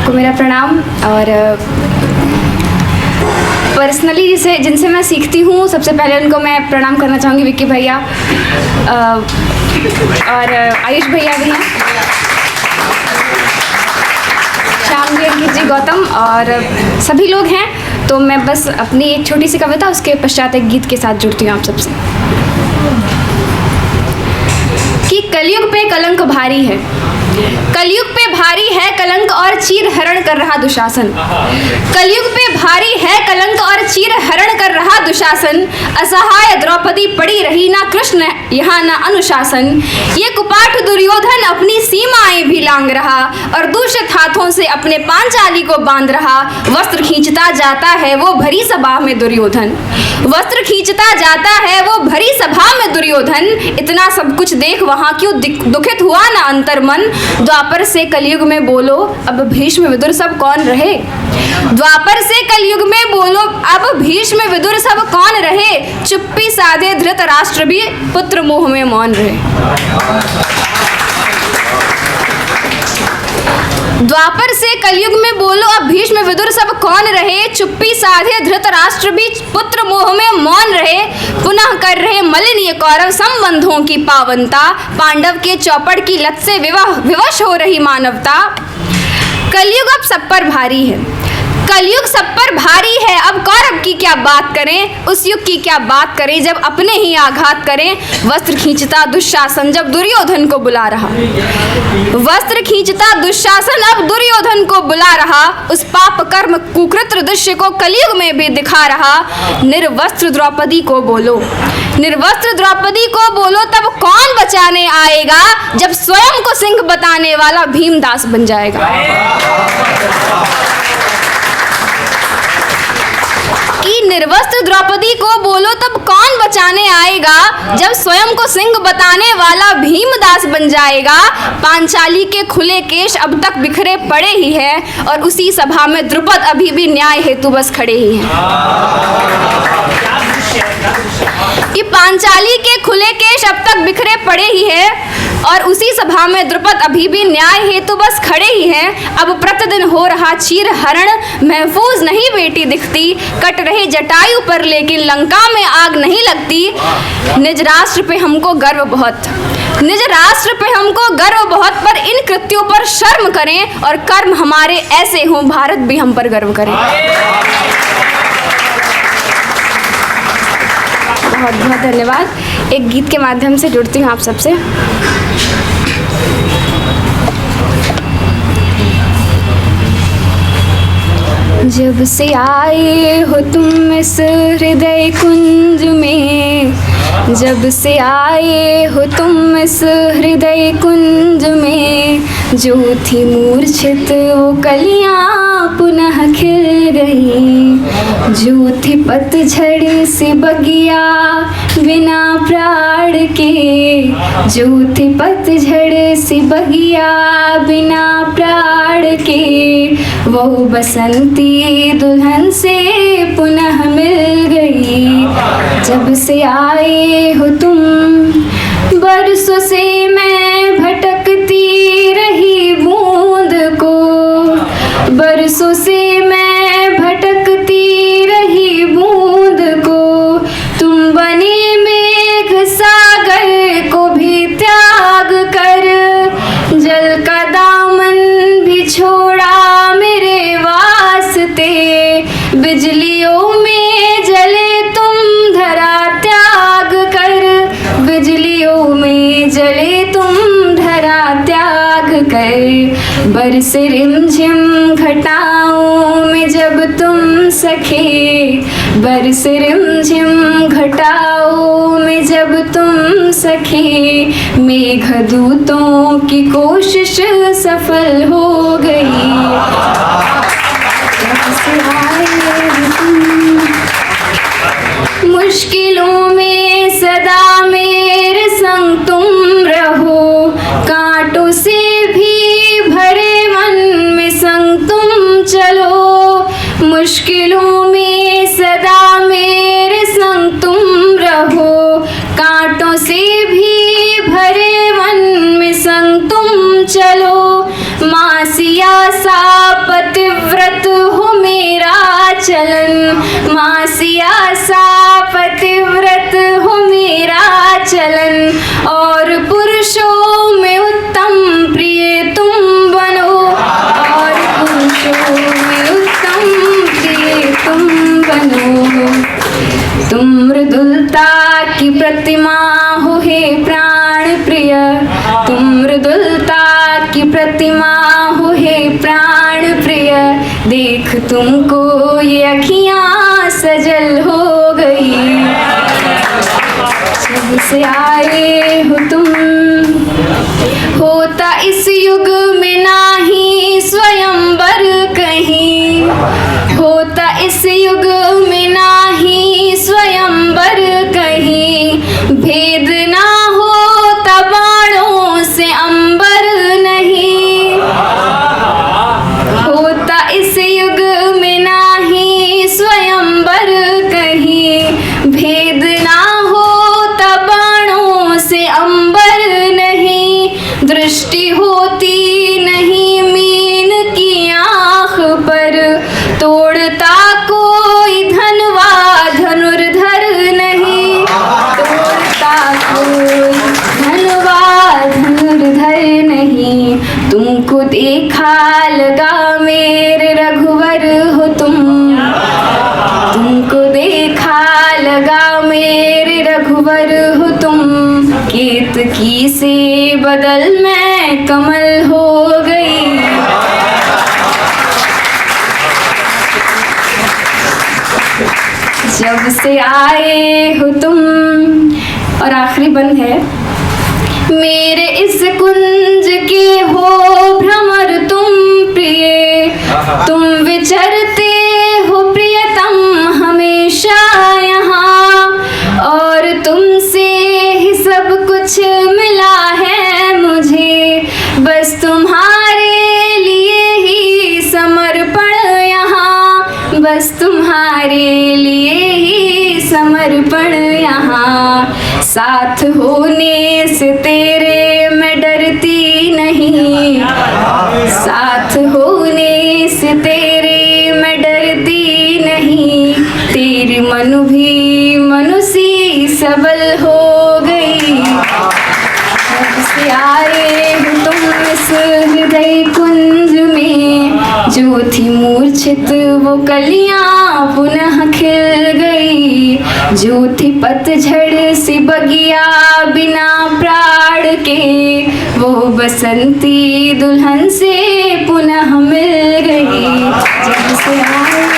सबको मेरा प्रणाम। और पर्सनली जिनसे मैं सीखती हूँ सबसे पहले उनको मैं प्रणाम करना चाहूँगी, विक्की भैया और आयुष भैया भी हैं, श्याम जी, अंकित जी, गौतम और सभी लोग हैं। तो मैं बस अपनी एक छोटी सी कविता उसके पश्चात एक गीत के साथ जुड़ती हूँ आप सबसे। कि कलयुग पे कलंक भारी है, कलयुग पे भारी है कलंक और चीर हरण कर रहा दुशासन। कलयुग पे भारी है कलंक और चीर हरण कर रहा दुशासन। असहाय द्रौपदी पड़ी रही, ना कृष्ण यहाँ ना अनुशासन। ये कुपाठ दुर्योधन अपनी सीमाएं भी लांग रहा और दूषित हाथों से अपने पांचाली को बांध रहा। वस्त्र खींचता जाता है वो भरी सभा में दुर्योधन, वस्त्र खींचता जाता है वो भरी सभा में दुर्योधन। इतना सब कुछ देख वहां क्यों दुखित हुआ ना अंतर मन। द्वापर से कलयुग में बोलो अब भीष्म विदुर सब कौन रहे। द्वापर से कलयुग में बोलो अब भीष्म विदुर सब कौन रहे। चुप्पी साधे धृतराष्ट्र भी पुत्र मोह में मौन रहे। द्वापर से कलयुग में बोलो अब भीष्म विदुर सब कौन रहे। चुप्पी साधे धृतराष्ट्र भी पुत्र मोह में मौन रहे। पुनः कर रहे मलिन ये कौरव संबंधों की पावनता। पांडव के चौपड़ की लत से विवश हो रही मानवता। कलयुग अब सब पर भारी है, कलयुग सब पर भारी है। अब कौरव की क्या बात करें, उस युग की क्या बात करें जब अपने ही आघात करें। वस्त्र खींचता दुशासन जब दुर्योधन को बुला रहा, वस्त्र खींचता दुशासन अब दुर्योधन को बुला रहा। उस पाप कर्म कुकृत्र दृश्य को कलयुग में भी दिखा रहा। निर्वस्त्र द्रौपदी को बोलो, निर्वस्त्र द्रौपदी को बोलो तब कौन बचाने आएगा जब स्वयं को सिंह बताने वाला भीमदास बन जाएगा। कि निर्वस्त्र द्रौपदी को बोलो तब कौन बचाने आएगा जब स्वयं को सिंह बताने वाला भीमदास बन जाएगा। पांचाली के खुले केश अब तक बिखरे पड़े ही हैं और उसी सभा में द्रुपद अभी भी न्याय हेतु बस खड़े ही हैं। कि पांचाली के खुले केश अब तक बिखरे पड़े ही हैं और उसी सभा में द्रुपद अभी भी न्याय हेतु बस खड़े ही हैं। अब प्रतिदिन हो रहा चीर हरण, महफूज नहीं बेटी दिखती। कट रहे जटायु पर लेकिन लंका में आग नहीं लगती। निज राष्ट्र पे हमको गर्व बहुत, निज राष्ट्र पे हमको गर्व बहुत, पर इन कृत्यों पर शर्म करें और कर्म हमारे ऐसे हों भारत भी हम पर गर्व करे। बहुत बहुत धन्यवाद। एक गीत के माध्यम से जुड़ती हूँ आप सबसे। जब से आए हो तुम इस हृदय कुंज में, जब से आए हो तुम इस हृदय कुंज में। जो थी मूर्छित वो कलियां पुनः खिल रही। जो थी पतझड़ सी बगिया बिना प्राण के, जो थी पतझड़ सी बगिया बिना प्राण के। वो बसंती दुल्हन से पुनः मिल गई। जब से आए हो तुम, बरसों से मैं भटकती रही बूंद को, बरसों से मैं भटकती रही बूंद को। तुम बने मेघ सागर को भी त्याग कर, जल का दामन भी छोड़ा मेरे वास्ते। बिजलियों में जले तुम धरा त्याग कर, बिजलियों में जले तुम धरा त्याग कर। बरस रिमझिम घटाओं में जब तुम सखे, बरस रिमझिम घटाओं में जब तुम सखे। मेघदूतों की कोशिश सफल हो गई। मुश्किलों में सदा मेरे संग तुम रहो। कांटों से भी भरे मन में संग तुम चलो। मुश्किलों में सदा मेरे संग तुम रहो। कांटों से भी भरे मन में संग तुम चलो। मासिया सा पतिव्रत हो मेरा चलन, मासिया सा पतिव्रत हो मेरा चलन, और पुरुषों में उत्तम प्रिय तुम बनो, और पुरुषों में उत्तम प्रिय तुम बनो। तुम मृदुलता की प्रतिमा हो हे प्राण प्रिय, तुम मृदुलता की प्रतिमा हो हे प्राण प्रिय, देख तुमको ये अखियाँ सजल हो गई, जब से आए हो तुम। होता इस युग में नाही स्वयंवर कहीं, होता इस युग में नाही स्वयंवर कहीं, भेद ना होता बाणों से अंबर नहीं, होता इस युग में नाही स्वयंवर कहीं, भेद ना होता बाणों से अंबर नहीं, दृष्टि होती नहीं मीन की आँख पर, तोड़ता कोई धनवा धनुर्धर नहीं, तोड़ता कोई धनवा धनुर्धर नहीं। तुमको देखा लगा मेरे रघुवर हो तुम, तुमको देखा लगा मेरे रघुवर हो तुम, केतकी से बदल मैं कमल हो गई। जब से आए हो तुम। और आखिरी बंद है, मेरे इस कुंज के हो भ्रमर तुम प्रिय, तुम विचरते हो प्रियतम हमेशा यहाँ, और तुमसे ही सब कुछ मिला है मुझे, बस तुम्हारे लिए ही समर्पण यहाँ, बस तुम्हारे लिए ही समर्पण यहाँ। साथ होने से तेरे मैं डरती नहीं, साथ होने से तेरे मैं डरती नहीं, तेरी मनु भी मनुसी सबल हो गई। जब से आए हो तुम इस हृदय कुंज में, जो थी मूर्छित वो कलियां पुनः खिल गई, जो थी पतझड़ सी बगिया बिना प्राण के, वो बसंती दुल्हन से पुनः मिल गई। जब से आए